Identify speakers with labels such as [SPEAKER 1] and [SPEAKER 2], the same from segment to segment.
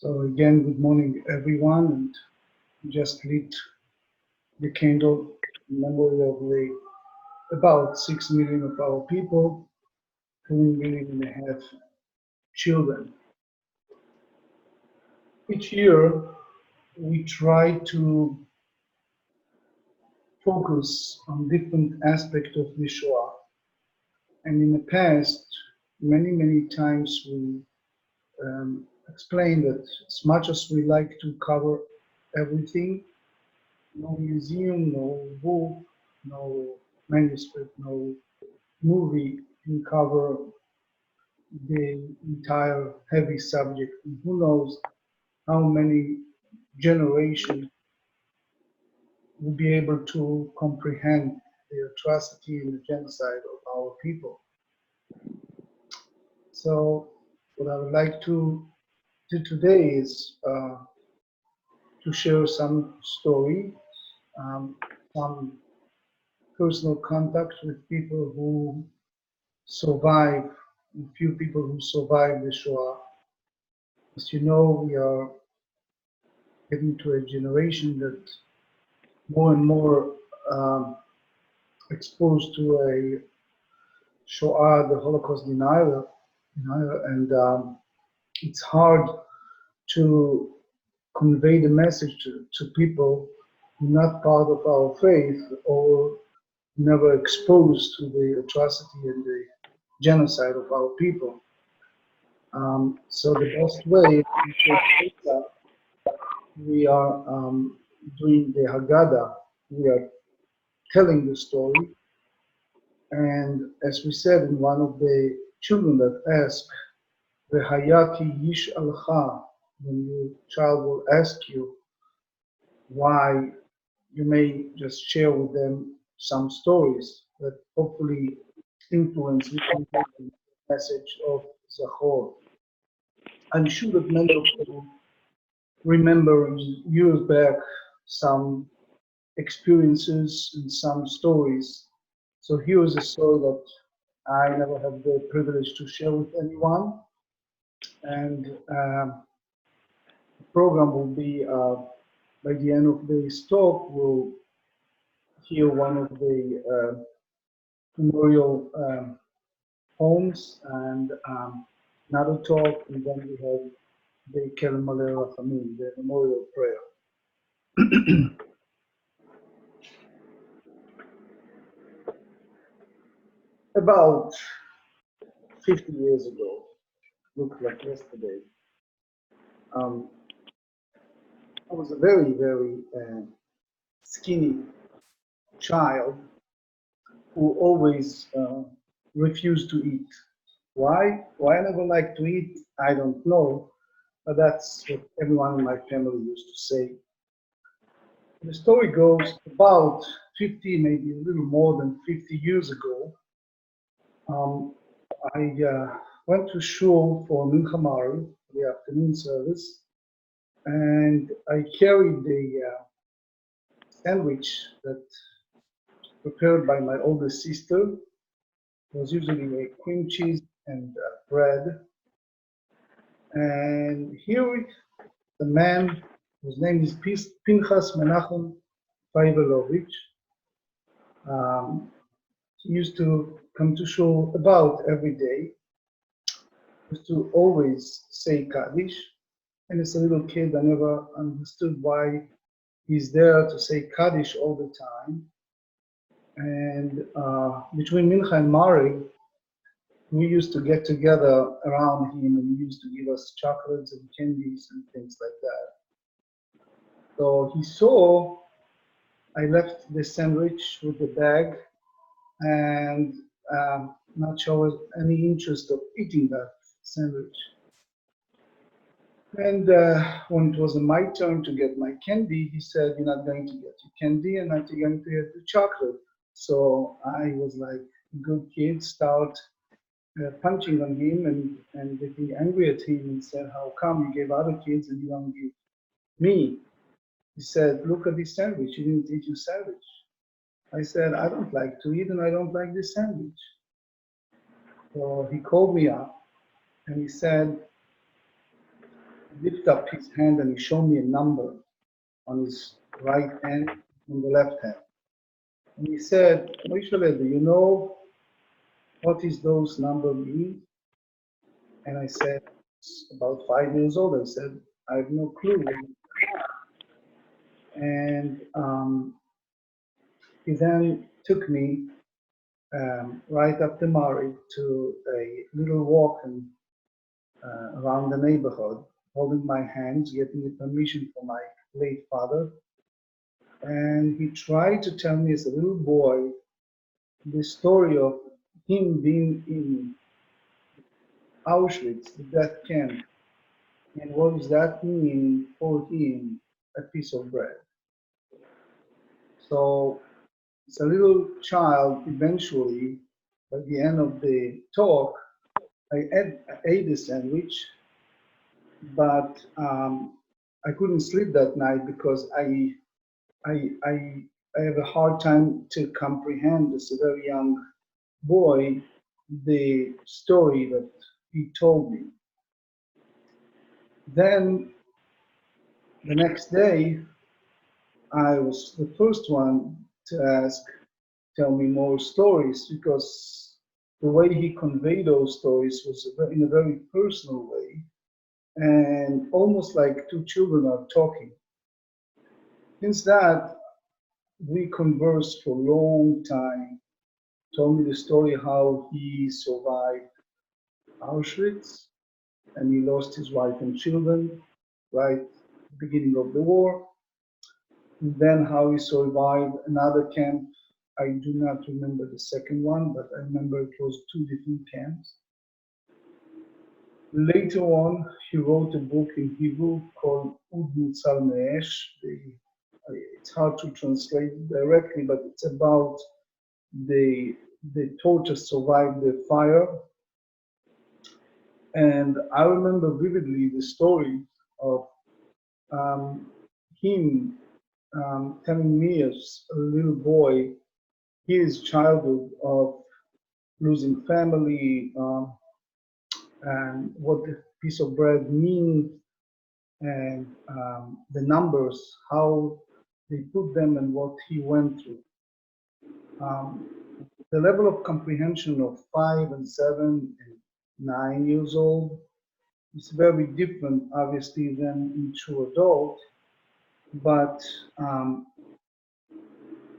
[SPEAKER 1] So again, good morning everyone, and just lit the candle in memory of about 6 million of our people, 2.5 million children. Each year, we try to focus on different aspects of the Shoah. And in the past, many times we explained that as much as we like to cover everything, no museum, no book, no manuscript, no movie can cover the entire heavy subject. And who knows how many generations will be able to comprehend the atrocity and the genocide of our people. So what I would like to do today is to share some story, some personal contact with people who survive, a few people who survived the Shoah. As you know, we are getting to a generation that more and more exposed to a Shoah, the Holocaust denier, and it's hard to convey the message to people not part of our faith or never exposed to the atrocity and the genocide of our people. So the best way we are doing the Haggadah, we are telling the story, and as we said in one of the children that asked, "V'hayati yish alcha," when your child will ask you why, you may just share with them some stories that hopefully influence the message of Zachor. I'm sure that many of you remember years back some experiences and some stories. So here is a story that I never had the privilege to share with anyone. And the program will be, by the end of this talk, we'll hear one of the memorial poems and another talk, and then we have the Clomar, the memorial prayer. About 50 years ago, looked like yesterday, I was a very skinny child who always refused to eat. Why? Why I never liked to eat, I don't know, but that's what everyone in my family used to say. The story goes about 50, maybe a little more than 50 years ago. I went to shul for Mincha, the afternoon service, and I carried the sandwich that was prepared by my older sister. It was usually a cream cheese and bread. And here the man, whose name is Pinchas Menachem Feivelovich, he used to come to shul about every day. He used to always say Kaddish. And as a little kid, I never understood why he's there to say Kaddish all the time. And between Mincha and Mari, we used to get together around him, and he used to give us chocolates and candies and things like that. So he saw I left the sandwich with the bag, and not showed any interest of eating that sandwich. And when it was my turn to get my candy, he said, "You're not going to get your candy, and not going to get the chocolate." So I was like a good kid, start punching on him and getting angry at him, and said, "How come you gave other kids and you don't give me?" He said, "Look at this sandwich, you didn't eat your sandwich." I said, "I don't like to eat, and I don't like this sandwich." So he called me up and he said, lifted up his hand and he showed me a number on his right hand, on the left hand. And he said, Moshe, do you know what is those numbers mean? And I said, about 5 years old. I said, I have no clue. And he then took me right after married to a little walk around the neighborhood, holding my hands, getting the permission from my late father. And he tried to tell me as a little boy the story of him being in Auschwitz, the death camp, and what does that mean for him, a piece of bread. So as a little child, eventually, by the end of the talk, I ate a sandwich, but I couldn't sleep that night because I have a hard time to comprehend as a very young boy the story that he told me. Then the next day, I was the first one to ask, tell me more stories, because the way he conveyed those stories was in a very personal way, and almost like two children are talking. Since that, we conversed for a long time, told me the story how he survived Auschwitz, and he lost his wife and children right at the beginning of the war. And then how he survived another camp. I do not remember the second one, but I remember it was 2 different camps. Later on, he wrote a book in Hebrew called Ud Mutzal Me'esh. It's hard to translate directly, but it's about the torture survived the fire. And I remember vividly the story of him telling me as a little boy his childhood of losing family, and what the piece of bread means, and the numbers, how they put them, and what he went through. The level of comprehension of 5 and 7 and 9 years old is very different, obviously, than in true adult, but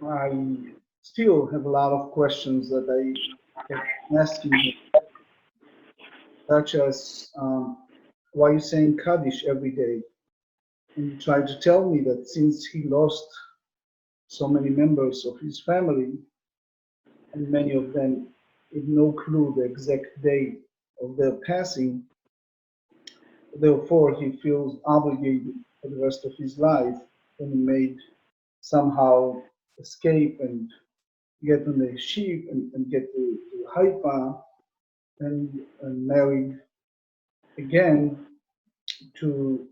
[SPEAKER 1] I still have a lot of questions that I kept asking him, such as why are you saying Kaddish every day? And he tried to tell me that since he lost so many members of his family, and many of them with no clue the exact day of their passing, therefore he feels obligated for the rest of his life, and he made somehow escape and get on the ship and get to Haifa and married again to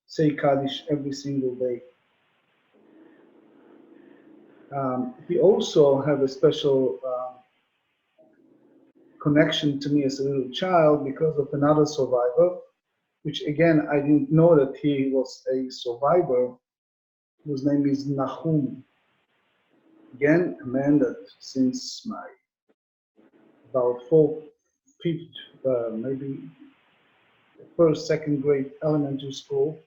[SPEAKER 1] say Kaddish every single day. He also had a special connection to me as a little child because of another survivor, which again, I didn't know that he was a survivor, whose name is Nahum. Again, a man that since my about 4th, 5th, maybe first, second grade elementary school,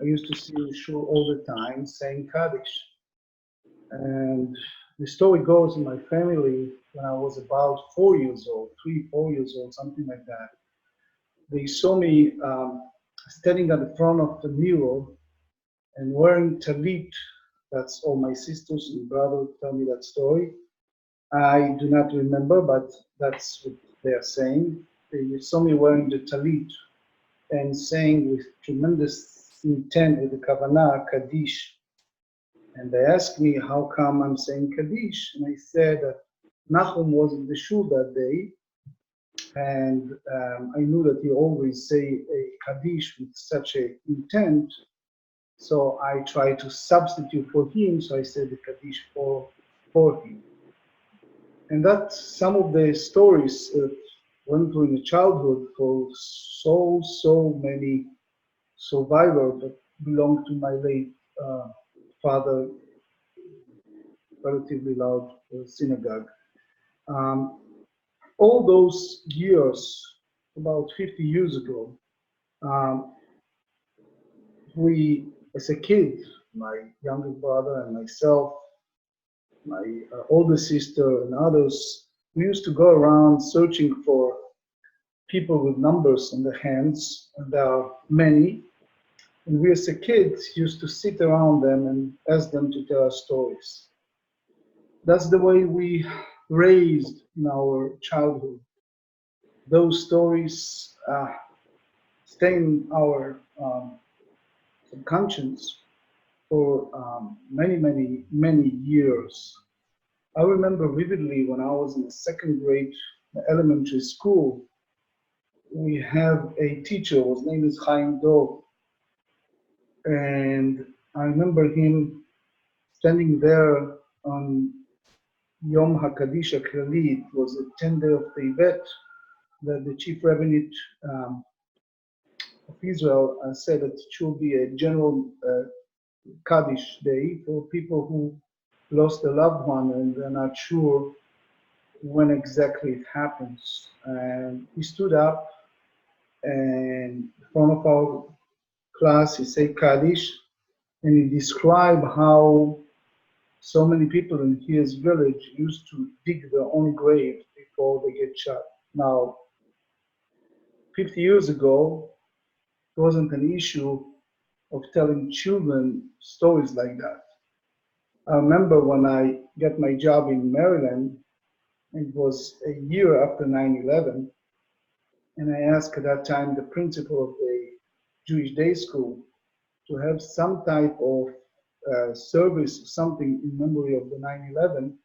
[SPEAKER 1] I used to see Shul all the time saying Kaddish. And the story goes in my family, when I was about 4 years old, 3, 4 years old, something like that, they saw me standing at the front of the mirror and wearing talit. That's all my sisters and brother tell me that story. I do not remember, but that's what they are saying. They saw me wearing the talit and saying with tremendous intent, with the kavanah, Kaddish. And they asked me how come I'm saying Kaddish, and I said that Nachum was in the shul that day, and I knew that he always say a Kaddish with such a intent, so I tried to substitute for him, so I said the Kaddish for him. And that's some of the stories that went through in the childhood for so many survivor, but belonged to my late father, relatively large synagogue. All those years, about 50 years ago, we, as a kid, my younger brother and myself, my older sister and others, we used to go around searching for people with numbers in their hands, and there are many. And we as a kids used to sit around them and ask them to tell us stories. That's the way we raised in our childhood. Those stories stay in our subconscious for many years. I remember vividly when I was in the second grade elementary school, we have a teacher, his name is Chaim Dov, and I remember him standing there on Yom HaKadish HaKlali. It was the 10th day of Tevet, that the chief rabbinate of Israel said that it should be a general Kaddish day for people who lost a loved one and they're not sure when exactly it happens. And he stood up and in front of our class, he said Kaddish, and he described how so many people in his village used to dig their own grave before they get shot. Now, 50 years ago, it wasn't an issue of telling children stories like that. I remember when I got my job in Maryland, it was a year after 9/11, and I asked at that time the principal of the Jewish day school to have some type of service, something in memory of the 9/11,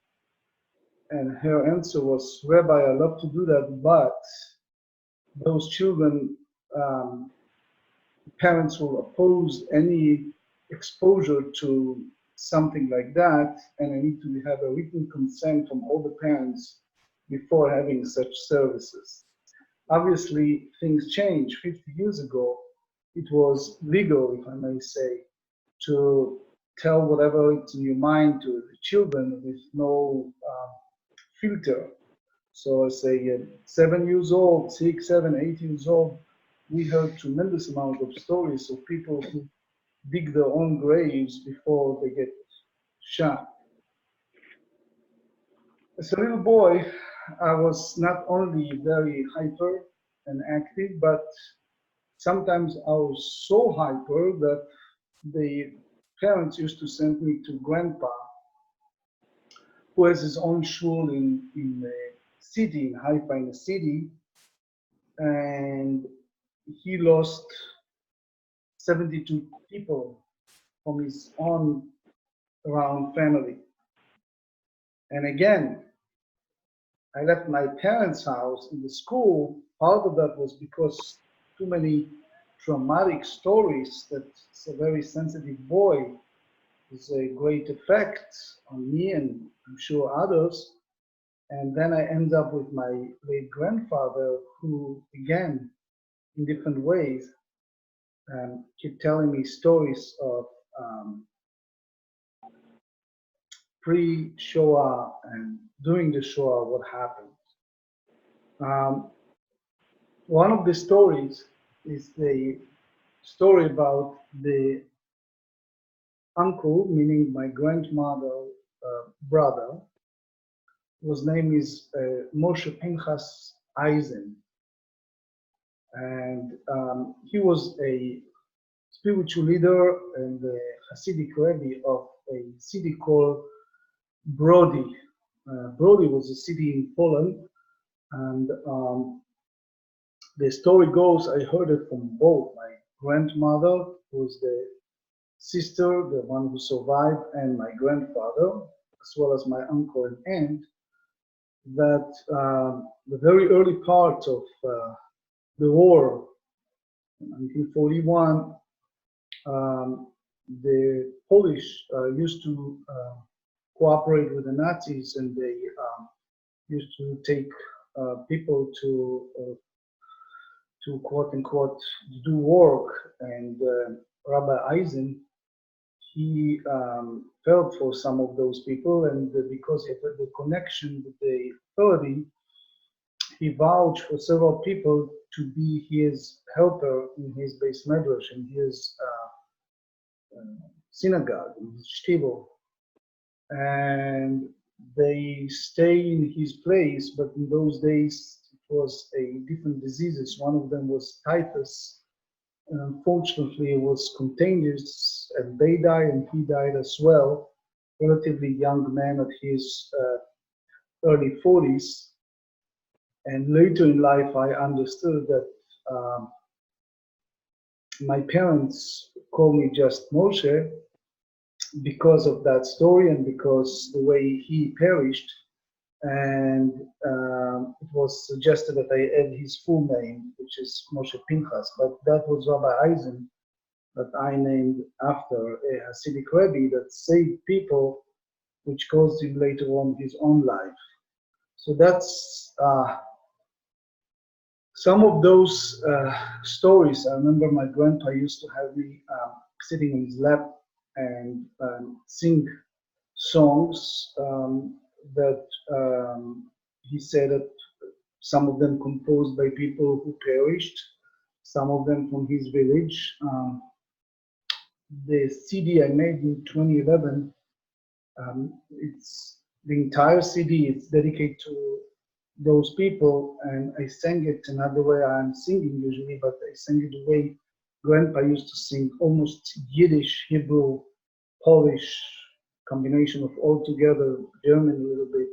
[SPEAKER 1] and her answer was, Rabbi, I love to do that, but those children, parents will oppose any exposure to something like that, and I need to have a written consent from all the parents before having such services. Obviously, things changed. 50 years ago, it was legal, if I may say, to tell whatever it's in your mind to the children with no filter. So I say 7 years old, 6, 7, 8 years old, we heard tremendous amount of stories of people who dig their own graves before they get shot. As a little boy, I was not only very hyper and active, but sometimes I was so hyper that the parents used to send me to grandpa, who has his own shul in a city, in Haifa, in a city, and he lost 72 people from his own around family. And again, I left my parents' house in the school. Part of that was because too many traumatic stories that a very sensitive boy is a great effect on me and I'm sure others. And then I end up with my late grandfather, who again, in different ways, keep telling me stories of pre-Shoah and during the Shoah, what happened. One of the stories is the story about the uncle, meaning my grandmother's brother, whose name is Moshe Pinchas Eisen. And he was a spiritual leader and the Hasidic rabbi of a city called Brody. Brody was a city in Poland, and the story goes, I heard it from both my grandmother, who was the sister, the one who survived, and my grandfather, as well as my uncle and aunt, that the very early part of the war, in 1941, the Polish used to cooperate with the Nazis, and they used to take people to to quote unquote do work, and Rabbi Eisen, he felt for some of those people, and because he had the connection with the authority, he vouched for several people to be his helper in his base medrash, in his synagogue, in his shtivel. And they stay in his place, but in those days it was a different diseases. One of them was typhus, and unfortunately it was contagious, and they died, and he died as well. Relatively young man at his early 40s. And later in life, I understood that my parents called me just Moshe because of that story and because the way he perished. And it was suggested that I add his full name, which is Moshe Pinchas, but that was Rabbi Eisen that I named after a Hasidic Rebbe that saved people, which caused him later on his own life. So that's some of those stories. I remember my grandpa used to have me sitting on his lap and sing songs that he said that some of them composed by people who perished, some of them from his village. The CD I made in 2011, it's the entire CD, it's dedicated to those people, and I sang it another way I'm singing usually, but I sang it the way Grandpa used to sing, almost Yiddish, Hebrew, Polish, combination of all together, German a little bit.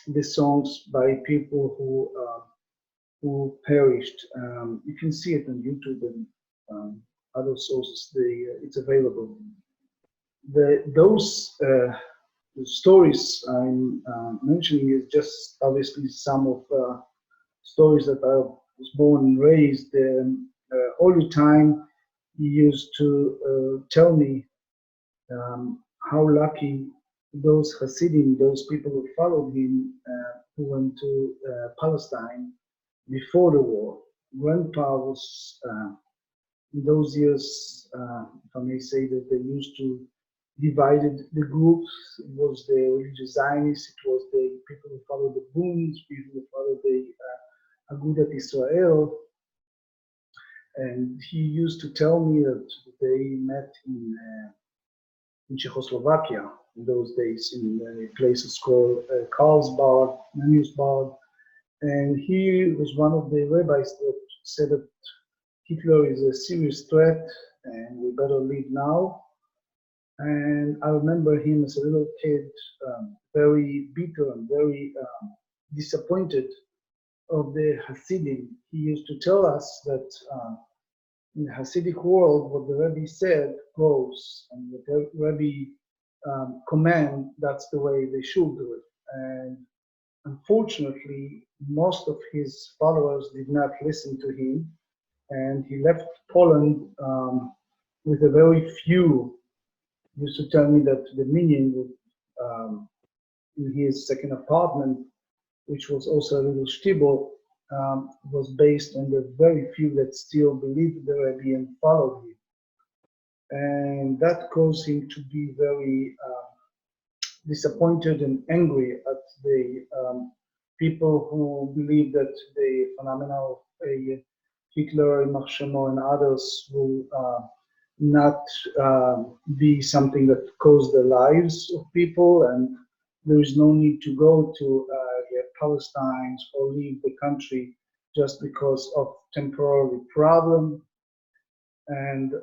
[SPEAKER 1] The songs by people who perished. You can see it on YouTube and other sources. It's available. Those the stories I'm mentioning is just obviously some of stories that I was born and raised. All the time he used to tell me how lucky those Hasidim, those people who followed him, who went to Palestine before the war. Grandpa was, in those years, if I may say, that they used to divided the groups. It was the religious Zionists, it was the people who followed the Boons, people who followed the Agudat Israel. And he used to tell me that they met in Czechoslovakia in those days, in places called Karlsbad, Manusbad. And he was one of the rabbis that said that Hitler is a serious threat and we better leave now. And I remember him as a little kid, very bitter and very disappointed of the Hasidim. He used to tell us that in the Hasidic world, what the Rebbe said goes, and what the Rebbe command, that's the way they should do it. And unfortunately, most of his followers did not listen to him, and he left Poland with a very few. He used to tell me that the minion in his second apartment, which was also a little shtibel, was based on the very few that still believed the Rebbe and followed him. And that caused him to be very disappointed and angry at the people who believe that the phenomena of Hitler, Mahshemo, and others will not be something that caused the lives of people, and there is no need to go to Palestine or leave the country just because of temporary problem. And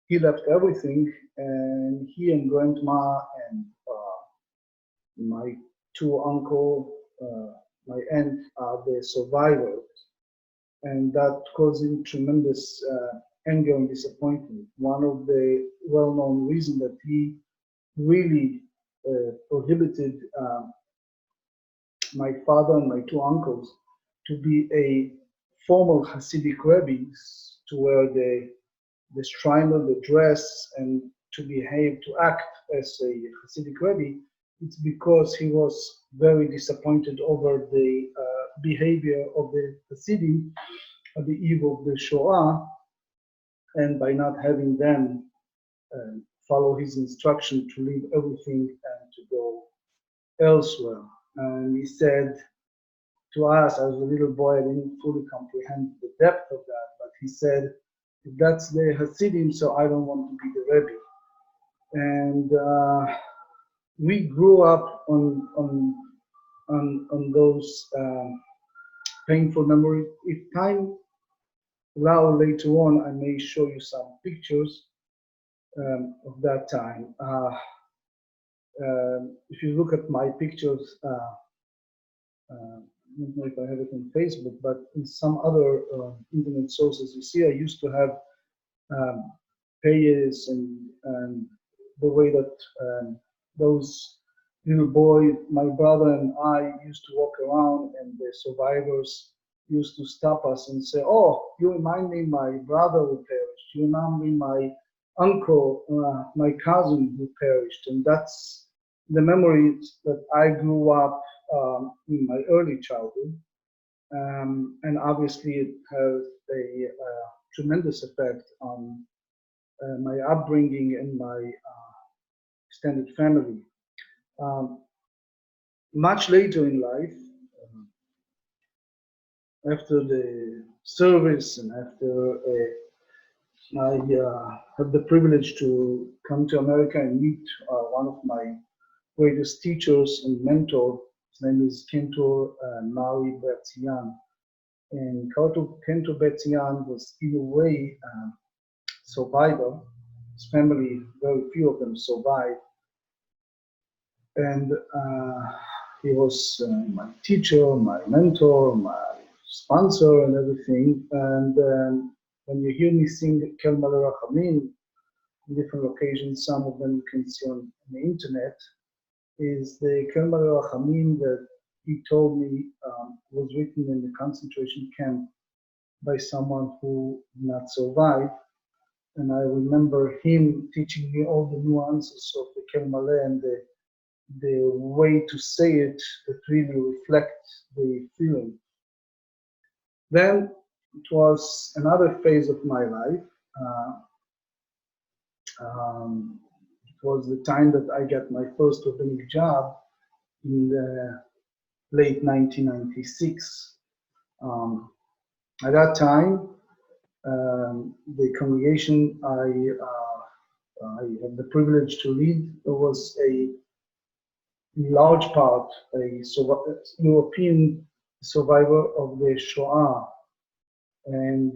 [SPEAKER 1] he left everything, and he and grandma and my two uncle, my aunt are the survivors, and that caused him tremendous anger and disappointment. One of the well-known reasons that he really prohibited my father and my two uncles to be a formal Hasidic rabbis, to wear the shtreimel, the dress, and to behave, to act as a Hasidic rabbi. It's because he was very disappointed over the behavior of the Hasidim at the eve of the Shoah, and by not having them follow his instruction to leave everything and to go elsewhere. And he said to us, as a little boy, I didn't fully comprehend the depth of that, but he said, if that's the Hasidim, so I don't want to be the Rebbe. And we grew up on those painful memories. If time allows later on, I may show you some pictures of that time. If you look at my pictures, I don't know if I have it on Facebook, but in some other internet sources, you see I used to have pages and the way that those little boys, my brother and I, used to walk around, and the survivors used to stop us and say, oh, you remind me my brother who perished, you remind me my uncle, my cousin who perished. And that's the memories that I grew up in my early childhood. And obviously it has a tremendous effect on my upbringing and my extended family. Much later in life, after the service and after I had the privilege to come to America and meet one of my greatest teachers and mentor. His name is Kentor Mari Bertzian. And Kentor Bertzian was in a way survivor. His family, very few of them survived. And he was my teacher, my mentor, my sponsor, and everything. And when you hear me sing Kelma Rachamim on different occasions, some of them you can see on the internet, is the Kelma Rachamim that he told me was written in the concentration camp by someone who did not survive. And I remember him teaching me all the nuances of the Kelma and the way to say it that really reflects the feeling. Then it was another phase of my life. It was the time that I got my first rabbinic job in the late 1996. At that time, the congregation I had the privilege to lead was in large part a European survivor of the Shoah. And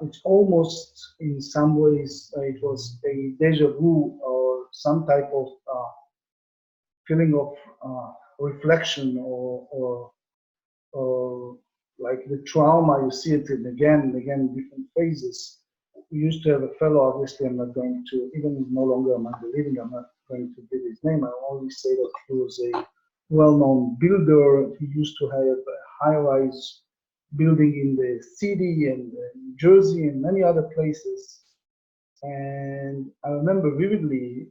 [SPEAKER 1] it's almost, in some ways, it was a deja vu or some type of feeling of reflection or like the trauma, you see it again and again in different phases. We used to have a fellow, obviously I'm not going to, even no longer among the living, I'm not going to give his name. I always say that he was a well-known builder. He used to have a high-rise building in the city and New Jersey and many other places. And I remember vividly,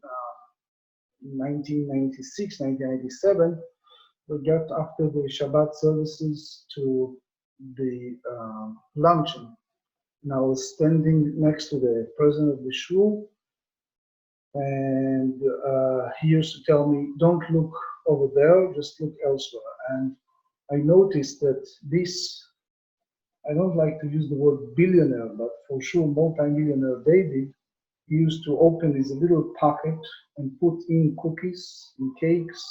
[SPEAKER 1] 1996, 1997, we got after the Shabbat services to the luncheon. And I was standing next to the president of the shul, and he used to tell me, don't look over there, just look elsewhere. And I noticed that this, I don't like to use the word billionaire, but for sure multi-millionaire David, he used to open his little pocket and put in cookies and cakes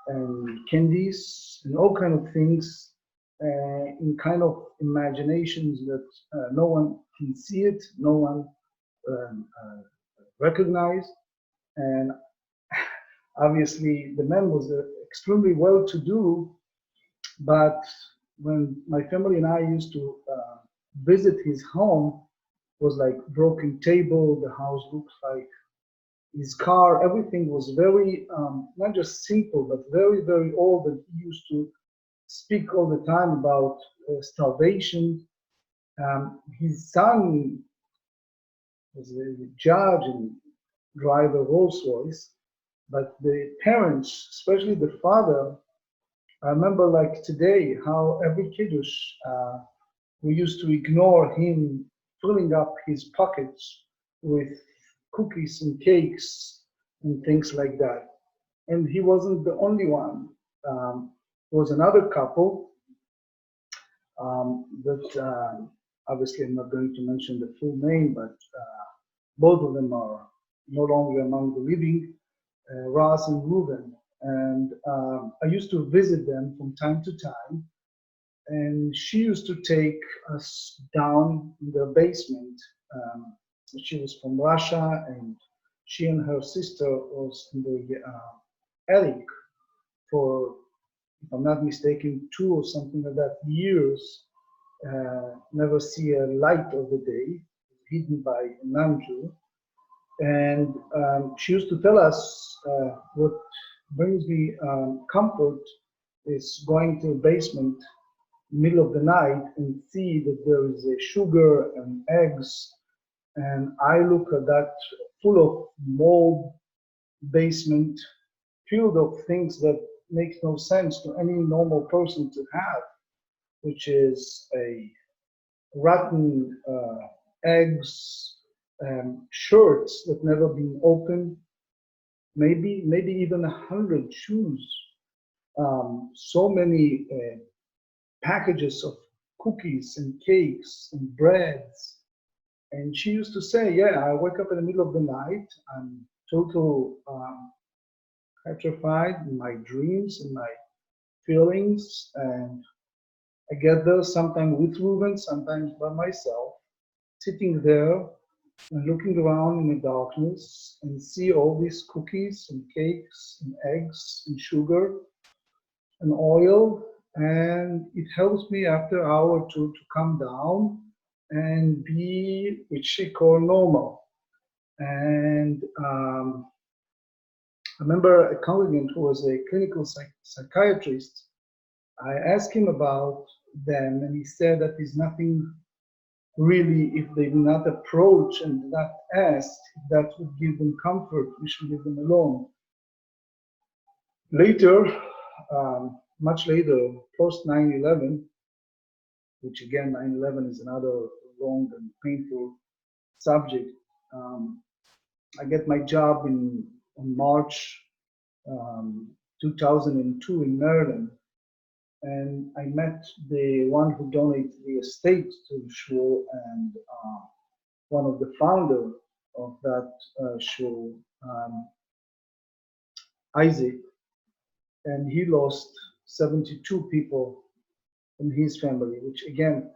[SPEAKER 1] and candies and all kind of things in kind of imaginations that no one can see it, no one recognize. And obviously the man was extremely well-to-do, but when my family and I used to visit his home, it was like broken table, the house looked like his car, everything was very, not just simple, but very, very old, and he used to speak all the time about starvation. His son was a judge and drive a Rolls Royce, but the parents, especially the father, I remember like today how every Kiddush we used to ignore him filling up his pockets with cookies and cakes and things like that. And he wasn't the only one. There was another couple that obviously I'm not going to mention the full name, but both of them are no longer among the living, Ruth and Reuben. And I used to visit them from time to time. And she used to take us down in the basement. She was from Russia, and she and her sister was in the attic for, if I'm not mistaken, 2 or something like that years. Never see a light of the day, hidden by a non-Jew. And she used to tell us what brings me comfort is going to the basement middle of the night and see that there is a sugar and eggs, and I look at that full of mold basement filled of things that makes no sense to any normal person to have, which is a rotten eggs, shirts that never been opened, maybe even 100 shoes, so many packages of cookies and cakes and breads. And she used to say, yeah, I wake up in the middle of the night, I'm total petrified in my dreams and my feelings, and I get there sometimes with Reuben, sometimes by myself, sitting there and looking around in the darkness and see all these cookies and cakes and eggs and sugar and oil, and it helps me after an hour or two to come down and be, which she called normal. And I remember a congregant who was a clinical psychiatrist. I asked him about them, and he said that there's nothing really, if they do not approach and do not ask, that would give them comfort. We should leave them alone. Later, much later, post 9/11, which again, 9/11 is another long and painful subject. I get my job on March 2002 in Maryland, and I met the one who donated the estate to the shul and one of the founders of that shul, Isaac, and he lost 72 people in his family, which again,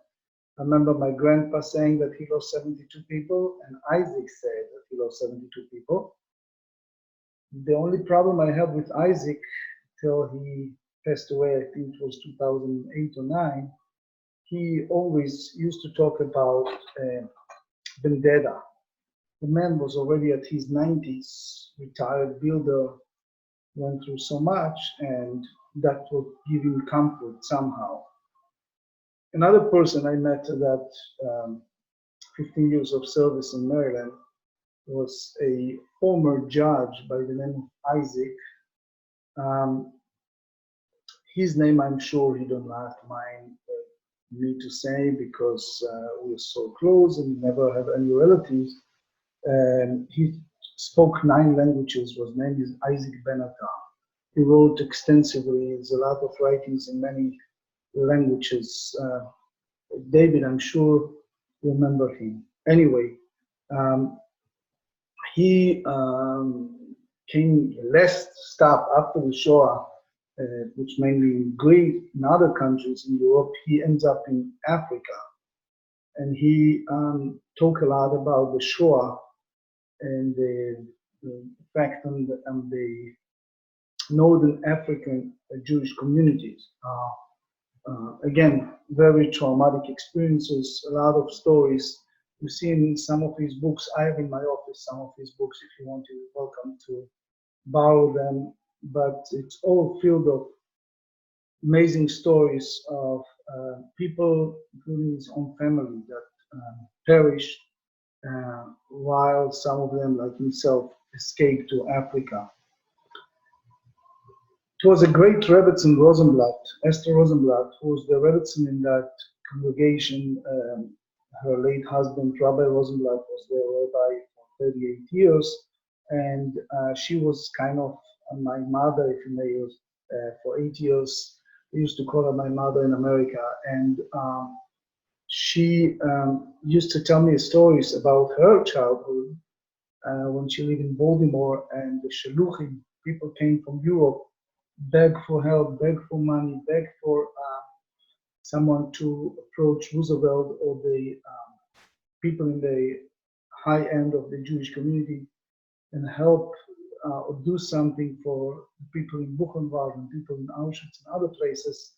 [SPEAKER 1] I remember my grandpa saying that he lost 72 people, and Isaac said that he lost 72 people. The only problem I had with Isaac till he passed away, I think it was 2008 or 9, he always used to talk about vendetta. The man was already at his 90s, retired builder, went through so much, and that would give him comfort somehow. Another person I met that 15 years of service in Maryland was a former judge by the name of Isaac. His name, I'm sure he don't mind me to say, because we're so close and never have any relatives. He spoke 9 languages. His name is Isaac Benatar. He wrote extensively. There's a lot of writings in many languages. David, I'm sure you remember him. Anyway, he came last stop after the Shoah, which mainly in Greece, in other countries in Europe. He ends up in Africa, and he talked a lot about the Shoah and the effect on the Northern African Jewish communities. Again, very traumatic experiences, a lot of stories. You see in some of his books. I have in my office some of his books. If you want, you're welcome to borrow them. But it's all filled of amazing stories of people, including his own family, that perished, while some of them, like himself, escaped to Africa. It was a great Rebbetzin Rosenblatt, Esther Rosenblatt, who was the Rebbetzin in that congregation. Her late husband, Rabbi Rosenblatt, was the rabbi for 38 years, and she was kind of my mother, if you may use, for 8 years. We used to call her my mother in America, and she used to tell me stories about her childhood when she lived in Baltimore, and the Shaluchim, people came from Europe, beg for help, beg for money, beg for someone to approach Roosevelt or the people in the high end of the Jewish community and help or do something for the people in Buchenwald and people in Auschwitz and other places.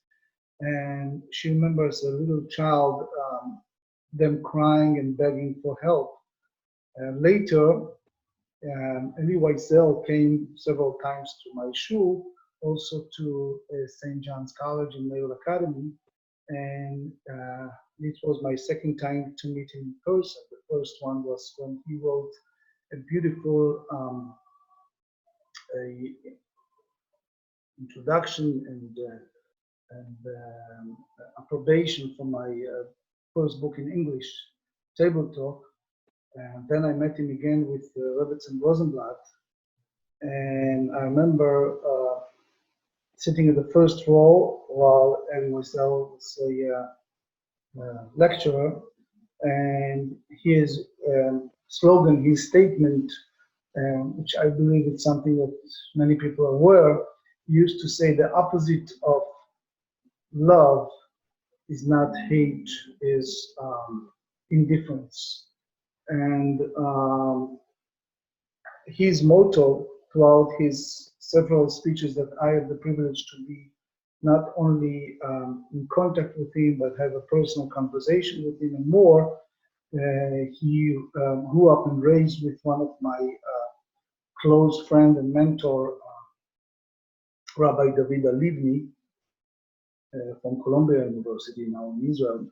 [SPEAKER 1] And she remembers a little child, them crying and begging for help. Later, Eli Wiesel came several times to my shul, also to St. John's College and Naval Academy, and it was my second time to meet him in person. The first one was when he wrote a beautiful introduction and approbation for my first book in English, Table Talk. Then I met him again with Rebbetzin Rosenblatt, and I remember sitting in the first row while Eli Wiesel was a lecturer, and his slogan, his statement, which I believe is something that many people are aware, he used to say the opposite of love is not hate, is indifference. And his motto throughout his several speeches that I have the privilege to be not only in contact with him, but have a personal conversation with him and more. He grew up and raised with one of my close friend and mentor, Rabbi David Alivni, from Columbia University now in Israel.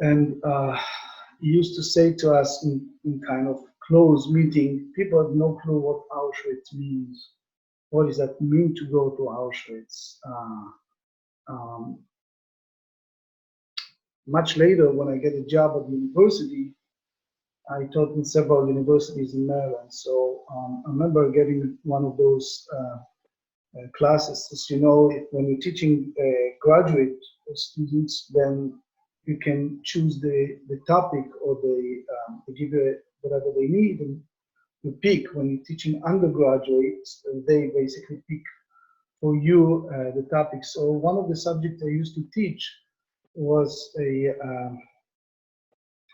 [SPEAKER 1] And he used to say to us in kind of close meeting, people have no clue what Auschwitz means. What does that mean to go to Auschwitz? Much later, when I get a job at the university, I taught in several universities in Maryland. So I remember getting one of those classes. As you know, when you're teaching graduate students, then you can choose the topic, or they give you whatever they need, and you pick. When you're teaching undergraduates, they basically pick for you the topic. So one of the subjects I used to teach was a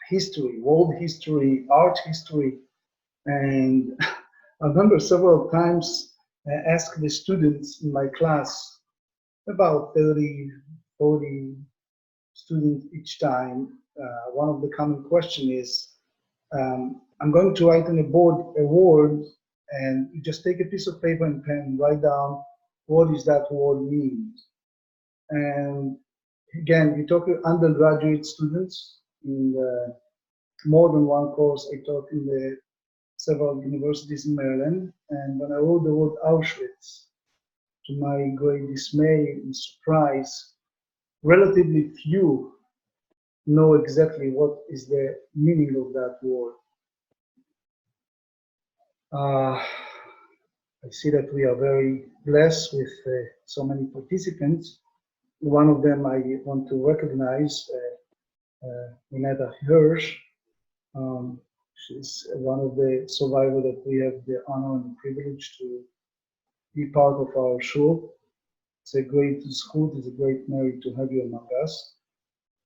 [SPEAKER 1] history, world history, art history, and I remember several times I asked the students in my class, about 30, 40 students each time. One of the common question is, I'm going to write on a board a word, and you just take a piece of paper and pen and write down what does that word mean. And again, we talk to undergraduate students in more than one course I taught in the several universities in Maryland. And when I wrote the word Auschwitz, to my great dismay and surprise, relatively few know exactly what is the meaning of that word. I see that we are very blessed with so many participants. One of them I want to recognize, Renata Hirsch. She's one of the survivors that we have the honor and the privilege to be part of our show. It's a great school, it's a great merit to have you among us.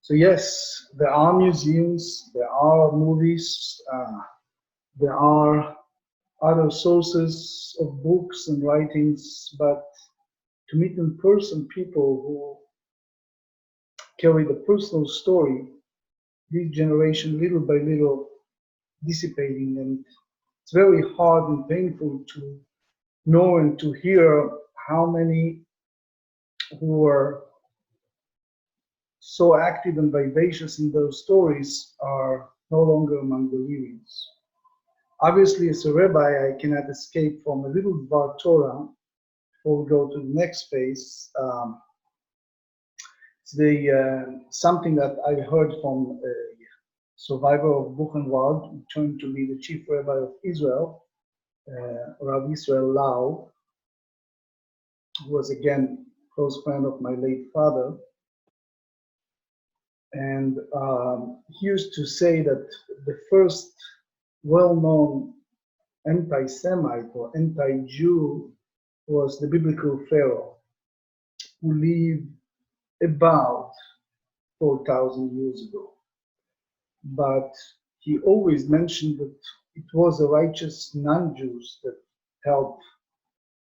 [SPEAKER 1] So yes, there are museums, there are movies, there are other sources of books and writings, but to meet in person people who carry the personal story, this generation little by little dissipating, and it's very hard and painful to know and to hear how many who are so active and vivacious in those stories are no longer among the living. Obviously, as a rabbi, I cannot escape from a little Dvar Torah before we go to the next phase, it's something that I heard from a survivor of Buchenwald, who turned to be the chief rabbi of Israel, Rabbi Israel Lau, who was again a close friend of my late father. And he used to say that the first well-known anti-Semite or anti-Jew was the biblical Pharaoh, who lived about 4,000 years ago. But he always mentioned that it was the righteous non-Jews that helped,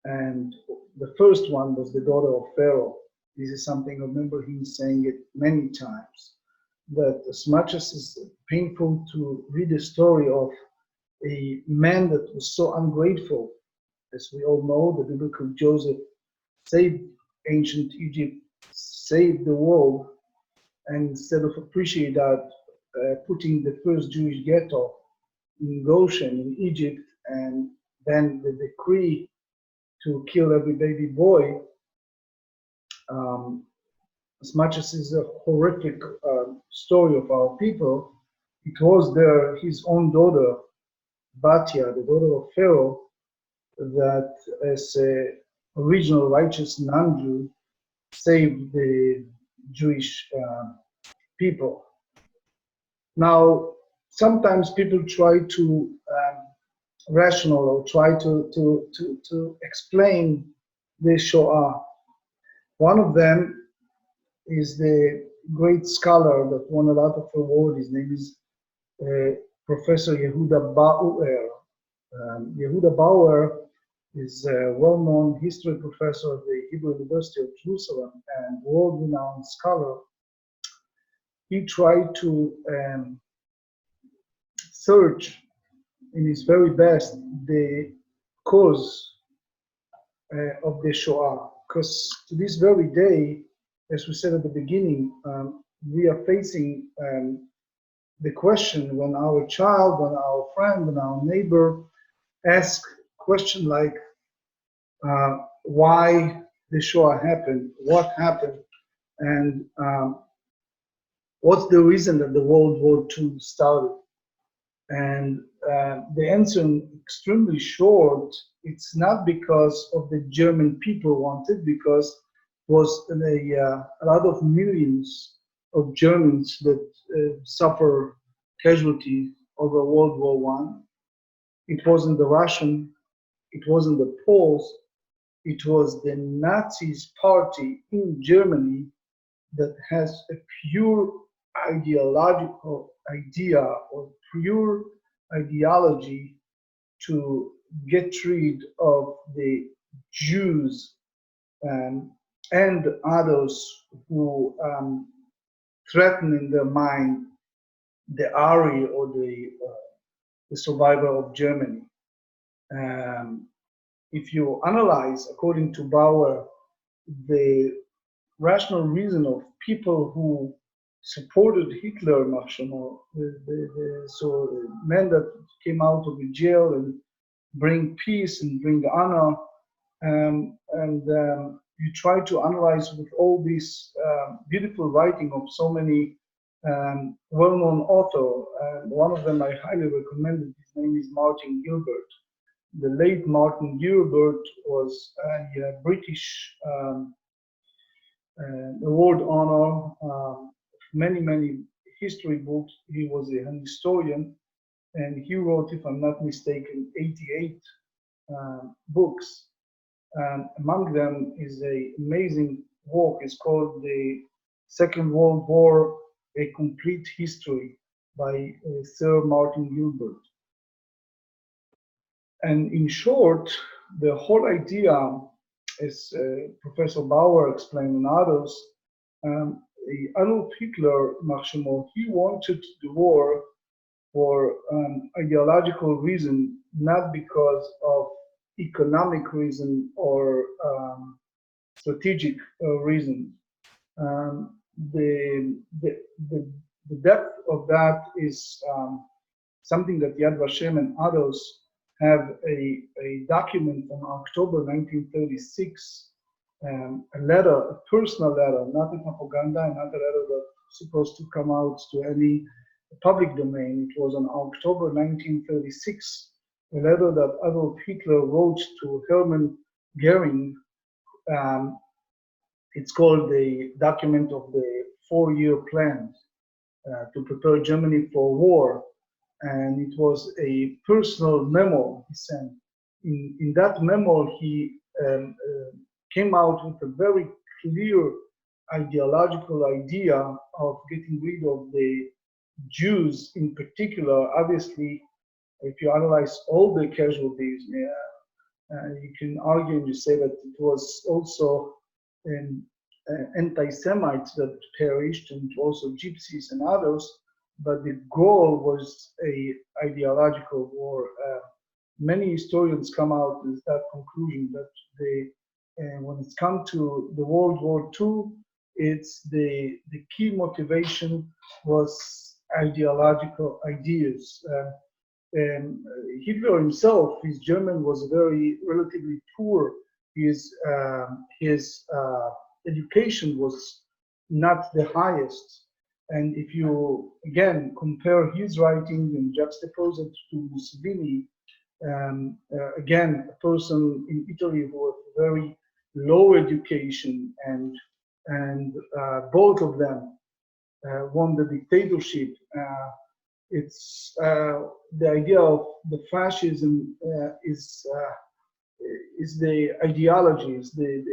[SPEAKER 1] and the first one was the daughter of Pharaoh. This is something I remember him saying it many times, that as much as it's painful to read the story of a man that was so ungrateful, as we all know, the biblical Joseph saved ancient Egypt, saved the world, and instead of appreciating that, putting the first Jewish ghetto in Goshen in Egypt, and then the decree to kill every baby boy, as much as it's a horrific story of our people, it was his own daughter, Batya, the daughter of Pharaoh, that as a original righteous non-Jew saved the Jewish people. Now, sometimes people try to rational or try to explain the Shoah. One of them is the great scholar that won a lot of awards. His name is Professor Yehuda Bauer. Yehuda Bauer is a well-known history professor at the Hebrew University of Jerusalem and world-renowned scholar. He tried to search in his very best the cause of the Shoah, because to this very day, as we said at the beginning, we are facing the question when our child, when our friend, when our neighbor ask question like why the Shoah happened, what happened, and what's the reason that the World War II started. And the answer, extremely short, it's not because of the German people wanted, because it was a lot of millions of Germans that suffer casualties over World War I. It wasn't the Russian, it wasn't the Poles, it was the Nazis party in Germany that has a pure ideological idea or pure ideology to get rid of the Jews and others who threaten in their mind the Ari or the survivor of Germany. If you analyze, according to Bauer, the rational reason of people who supported Hitler, so the men that came out of the jail and bring peace and bring honor, and you try to analyze with all this beautiful writing of so many well-known authors. One of them I highly recommend. His name is Martin Gilbert. The late Martin Gilbert was a British award honor, many history books. He was a historian, and he wrote, if I'm not mistaken, 88 books. Among them is an amazing work. It's called The Second World War, A Complete History by Sir Martin Gilbert. And in short, the whole idea, as Professor Bauer explained and others, Adolf Hitler, he wanted the war for ideological reason, not because of economic reason or strategic reason. The depth of that is something that Yad Vashem and others have a document from October 1936, a letter, a personal letter, not a propaganda, and not a letter that's supposed to come out to any public domain. It was on October 1936, a letter that Adolf Hitler wrote to Hermann Goering. It's called the document of the 4-year plan to prepare Germany for war. And it was a personal memo he sent. In that memo, he came out with a very clear ideological idea of getting rid of the Jews in particular. Obviously, if you analyze all the casualties, you can argue and you say that it was also anti-Semites that perished, and also gypsies and others, but the goal was a ideological war. Many historians come out with that conclusion that when it's come to the World War II, it's the key motivation was ideological ideas. Hitler himself, his German was very relatively poor. His education was not the highest. And if you, again, compare his writing and juxtapose it to Mussolini, again, a person in Italy who had very low education, and both of them won the dictatorship. It's the idea of the fascism is the ideology, is the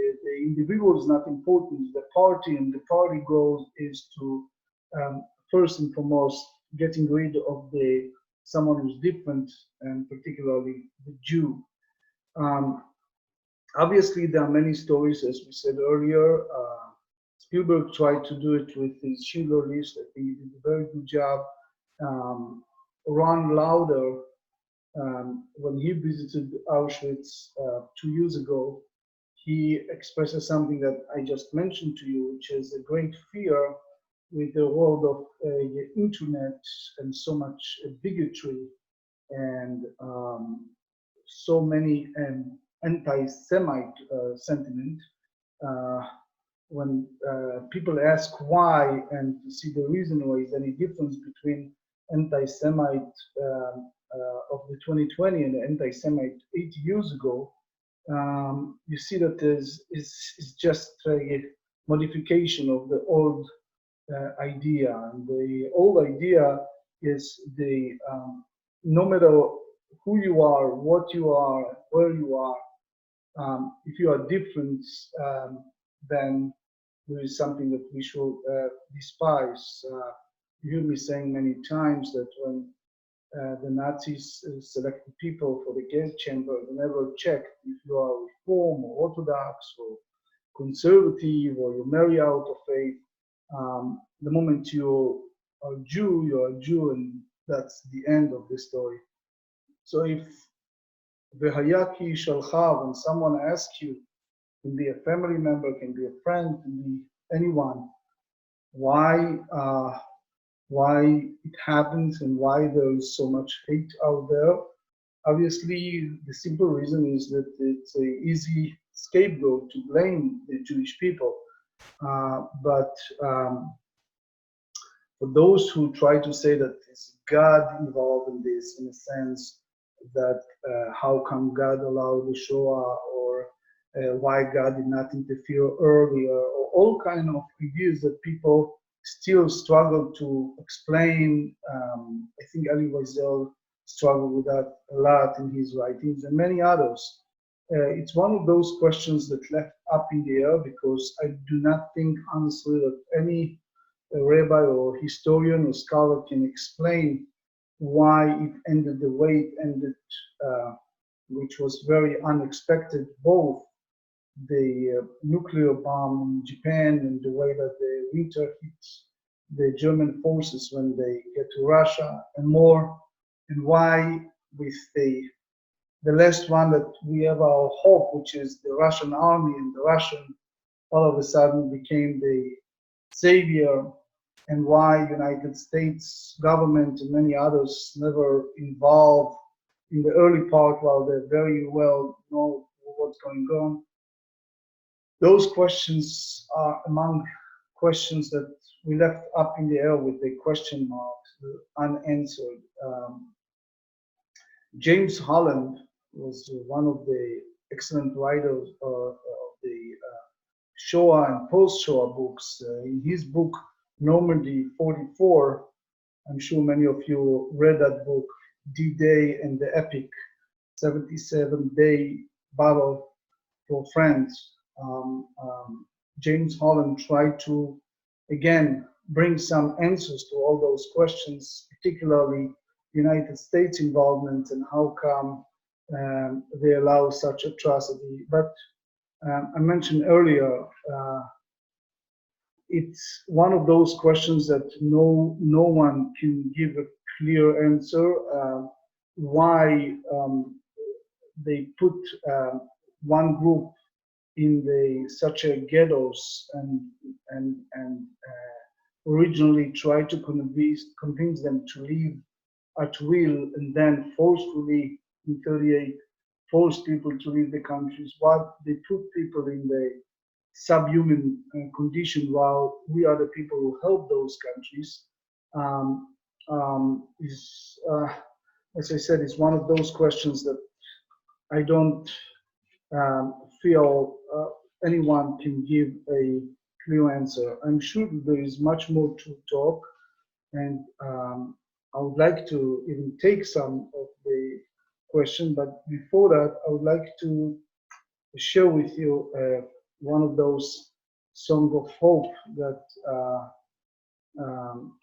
[SPEAKER 1] individual is not important. The party and the party goal is to first and foremost getting rid of someone who's different, and particularly the Jew. Obviously, there are many stories, as we said earlier. Spielberg tried to do it with his Schindler List. I think he did a very good job. Ron Lauder, when he visited Auschwitz 2 years ago, he expresses something that I just mentioned to you, which is a great fear with the world of the internet and so much bigotry and so many anti-Semite sentiment. When people ask why and to see the reason why is any difference between anti-Semite of the 2020 and the anti-Semite 80 years ago, you see that is just a modification of the old idea. And the old idea is no matter who you are, what you are, where you are, if you are different, then there is something that we should despise. You hear me saying many times that when the Nazis selected people for the gas chamber, they never checked if you are Reform or Orthodox or conservative or you marry out of faith. The moment you are a Jew, and that's the end of the story. So if Vehayaki Shalcha, when someone asks you, can be a family member, can be a friend, can be anyone, why it happens and why there is so much hate out there. Obviously, the simple reason is that it's an easy scapegoat to blame the Jewish people. But for those who try to say that it's God involved in this, in a sense that how come God allowed the Shoah, or why God did not interfere earlier, or all kind of ideas that people still struggle to explain. I think Elie Wiesel struggled with that a lot in his writings, and many others. It's one of those questions that left up in the air, because I do not think, honestly, that any rabbi or historian or scholar can explain why it ended the way it ended, which was very unexpected, both the nuclear bomb in Japan and the way that the winter hits the German forces when they get to Russia and more, and why with the last one that we have our hope, which is the Russian army, and the Russian all of a sudden became the savior, and why United States government and many others never involved in the early part while they very well know what's going on. Those questions are among questions that we left up in the air with the question marks, unanswered. James Holland was one of the excellent writers of the Shoah and post-Shoah books. In his book, Normandy 44, I'm sure many of you read that book, D-Day and the Epic 77-Day Battle for France. James Holland tried to, again, bring some answers to all those questions, particularly United States involvement and how come they allow such atrocity. But I mentioned earlier, it's one of those questions that no one can give a clear answer. Why they put one group in such a ghettos and originally try to convince them to leave at will, and then forcefully in 38 force people to leave the countries. What they put people in the subhuman condition while we are the people who help those countries is, as I said, is one of those questions that I don't feel anyone can give a clear answer. I'm sure there is much more to talk, and I would like to even take some of the questions, but before that, I would like to share with you one of those songs of hope that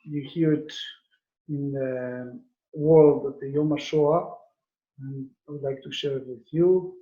[SPEAKER 1] you hear it in the world at the Yom Hashoah, and I would like to share it with you.